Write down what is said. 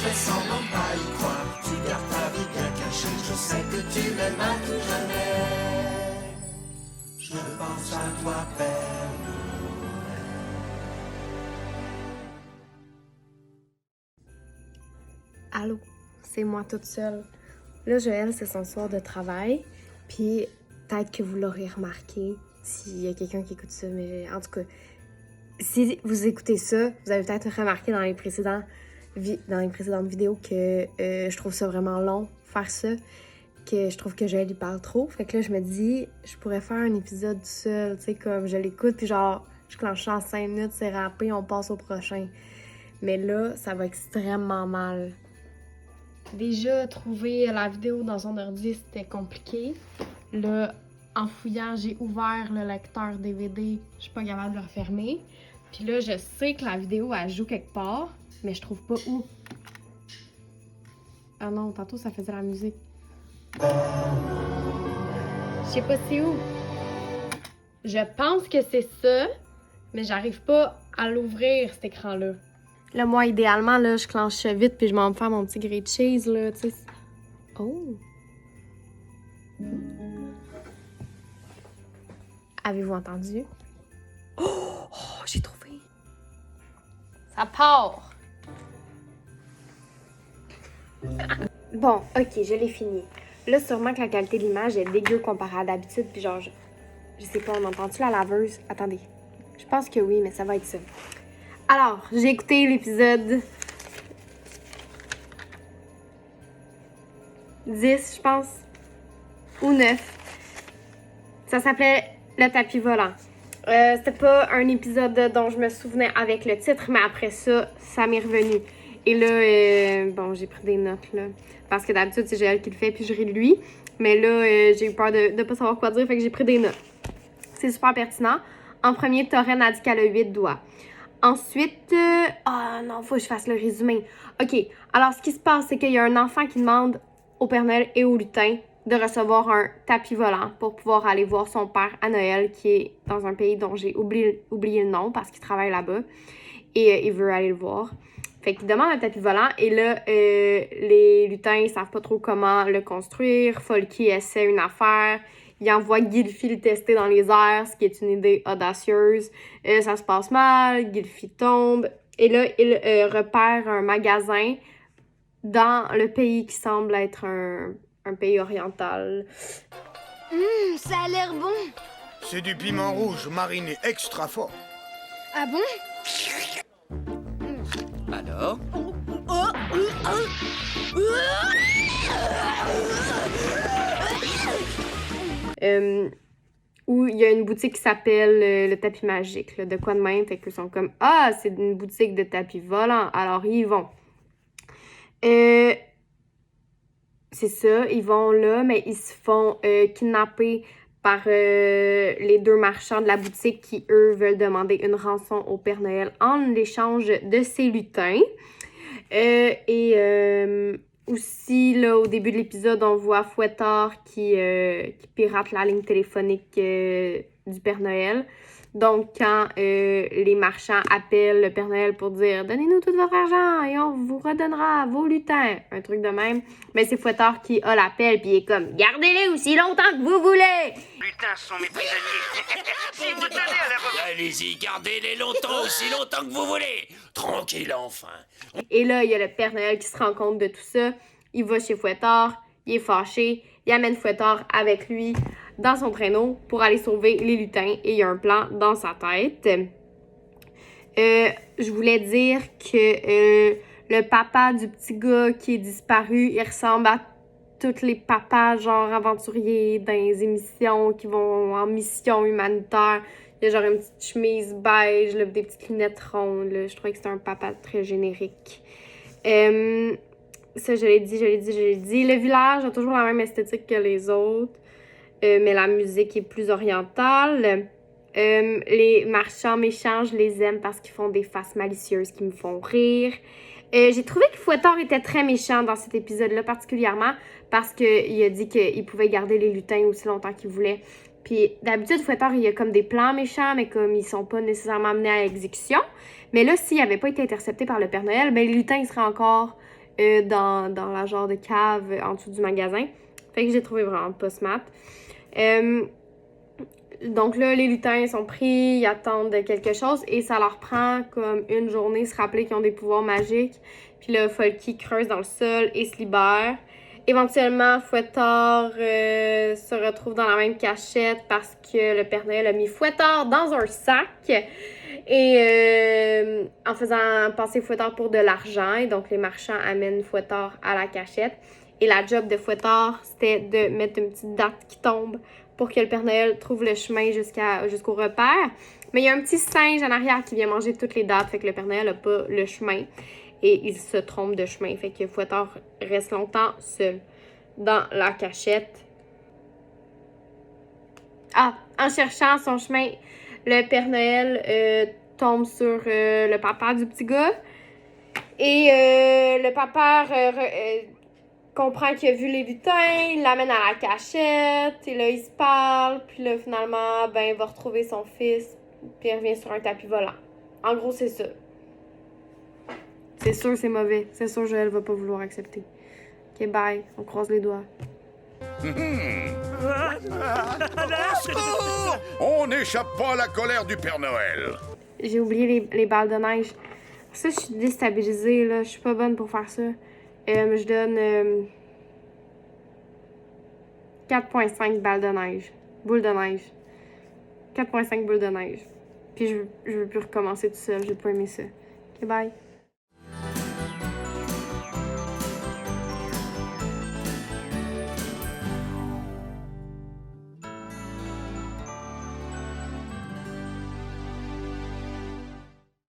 fais semblant de pas y croire. Tu gardes ta vie bien cachée, je sais que tu m'aimes à tout jamais. Je pense à toi, Père Noël. Allô, c'est moi toute seule. Là, Joël, c'est son soir de travail, puis peut-être que vous l'aurez remarqué s'il y a quelqu'un qui écoute ça, mais en tout cas, si vous écoutez ça, vous avez peut-être remarqué dans les précédentes vidéos que je trouve ça vraiment long, faire ça, que je trouve que Joël y parle trop. Fait que là, je me dis, je pourrais faire un épisode seul, tu sais, comme je l'écoute, puis genre, je clenche en 5 minutes, c'est rappé, on passe au prochain. Mais là, ça va extrêmement mal. Déjà, trouver la vidéo dans son ordi, c'était compliqué. Là, en fouillant, j'ai ouvert le lecteur DVD. Je suis pas capable de le refermer. Puis là, je sais que la vidéo, elle joue quelque part, mais je trouve pas où. Ah non, tantôt, ça faisait la musique. Je sais pas c'est où. Je pense que c'est ça, mais j'arrive pas à l'ouvrir, cet écran-là. Là, moi, idéalement, là, je clenche vite puis je m'en vais faire mon petit grilled cheese, là, tu sais. Oh! Avez-vous entendu? Oh! J'ai trouvé! Ça part! Bon, ok, je l'ai fini. Là, sûrement que la qualité de l'image est dégueu comparée à d'habitude, puis genre, je sais pas, on entend-tu la laveuse? Attendez. Je pense que oui, mais ça va être ça. Alors, j'ai écouté l'épisode 10, je pense, ou 9. Ça s'appelait Le tapis volant. C'était pas un épisode dont je me souvenais avec le titre, mais après ça, ça m'est revenu. Et là, bon, j'ai pris des notes, là. Parce que d'habitude, c'est Joël qui le fait, puis je ris de lui. Mais là, j'ai eu peur de pas savoir quoi dire, fait que j'ai pris des notes. C'est super pertinent. En premier, Torren a dit qu'elle a 8 doigts. Ensuite, non, faut que je fasse le résumé. OK, alors ce qui se passe, c'est qu'il y a un enfant qui demande au Père Noël et au lutin de recevoir un tapis volant pour pouvoir aller voir son père à Noël, qui est dans un pays dont j'ai oublié le nom parce qu'il travaille là-bas. Et il veut aller le voir. Fait qu'il demande un tapis volant et là, les lutins, ils savent pas trop comment le construire. Folky essaie une affaire. Il envoie Gylfi le tester dans les airs, ce qui est une idée audacieuse. Ça se passe mal, Gylfi tombe. Et là, il repère un magasin dans le pays qui semble être un pays oriental. Ça a l'air bon. C'est du piment rouge mariné extra fort. Ah bon? Alors? Où il y a une boutique qui s'appelle le tapis magique, là, de quoi de même, fait qu'ils sont comme « Ah, c'est une boutique de tapis volants, alors ils y vont. » C'est ça, ils vont là, mais ils se font kidnapper par les deux marchands de la boutique qui, eux, veulent demander une rançon au Père Noël en échange de ses lutins. Aussi, là, au début de l'épisode, on voit Fouettard qui pirate la ligne téléphonique du Père Noël. Donc, quand les marchands appellent le Père Noël pour dire « Donnez-nous tout votre argent et on vous redonnera vos lutins », un truc de même, mais c'est Fouettard qui a l'appel puis il est comme « Gardez-les aussi longtemps que vous voulez! » Lutins sont mes prisonniers. Si vous tenez à la revanche. Allez-y, gardez-les longtemps, aussi longtemps que vous voulez. Tranquille, enfin. Et là, il y a le Père Noël qui se rend compte de tout ça. Il va chez Fouettard, il est fâché, il amène Fouettard avec lui dans son traîneau pour aller sauver les lutins et il y a un plan dans sa tête. Je voulais dire que le papa du petit gars qui est disparu, il ressemble à tous les papas genre aventuriers dans les émissions qui vont en mission humanitaire. Il y a genre une petite chemise beige, là, des petites lunettes rondes. Là. Je trouvais que c'était un papa très générique. Ça, je l'ai dit. Le village a toujours la même esthétique que les autres, mais la musique est plus orientale. Les marchands méchants, je les aime parce qu'ils font des faces malicieuses qui me font rire. J'ai trouvé que Fouettard était très méchant dans cet épisode-là, particulièrement parce qu'il a dit qu'il pouvait garder les lutins aussi longtemps qu'il voulait. Puis d'habitude, Fouettard, il y a comme des plans méchants, mais comme ils sont pas nécessairement menés à exécution. Mais là, s'il n'avait pas été intercepté par le Père Noël, ben les lutins, ils seraient encore dans la genre de cave en dessous du magasin. Fait que j'ai trouvé vraiment pas smart. Donc là, les lutins sont pris, ils attendent quelque chose et ça leur prend comme une journée se rappeler qu'ils ont des pouvoirs magiques. Puis là, Folky creuse dans le sol et se libère. Éventuellement, Fouettard se retrouve dans la même cachette parce que le Père Noël a mis Fouettard dans un sac et en faisant passer Fouettard pour de l'argent. Et donc, les marchands amènent Fouettard à la cachette. Et la job de Fouettard, c'était de mettre une petite date qui tombe pour que le Père Noël trouve le chemin jusqu'au repère. Mais il y a un petit singe en arrière qui vient manger toutes les dates, fait que le Père Noël n'a pas le chemin. Et il se trompe de chemin. Fait que Fouettard reste longtemps seul dans la cachette. Ah, en cherchant son chemin, le Père Noël tombe sur le papa du petit gars. Et le papa comprend qu'il a vu les lutins, il l'amène à la cachette. Et là, ils se parlent. Puis là, finalement, ben, il va retrouver son fils. Puis il revient sur un tapis volant. En gros, c'est ça. C'est sûr c'est mauvais. C'est sûr Joël va pas vouloir accepter. Ok, bye. On croise les doigts. On n'échappe pas à la colère du Père Noël. J'ai oublié les balles de neige. Ça, je suis déstabilisée, là. Je suis pas bonne pour faire ça. Je donne 4.5 balles de neige. Boules de neige. 4.5 boules de neige. Puis je veux plus recommencer tout seul. J'ai pas aimé ça. Ok, bye.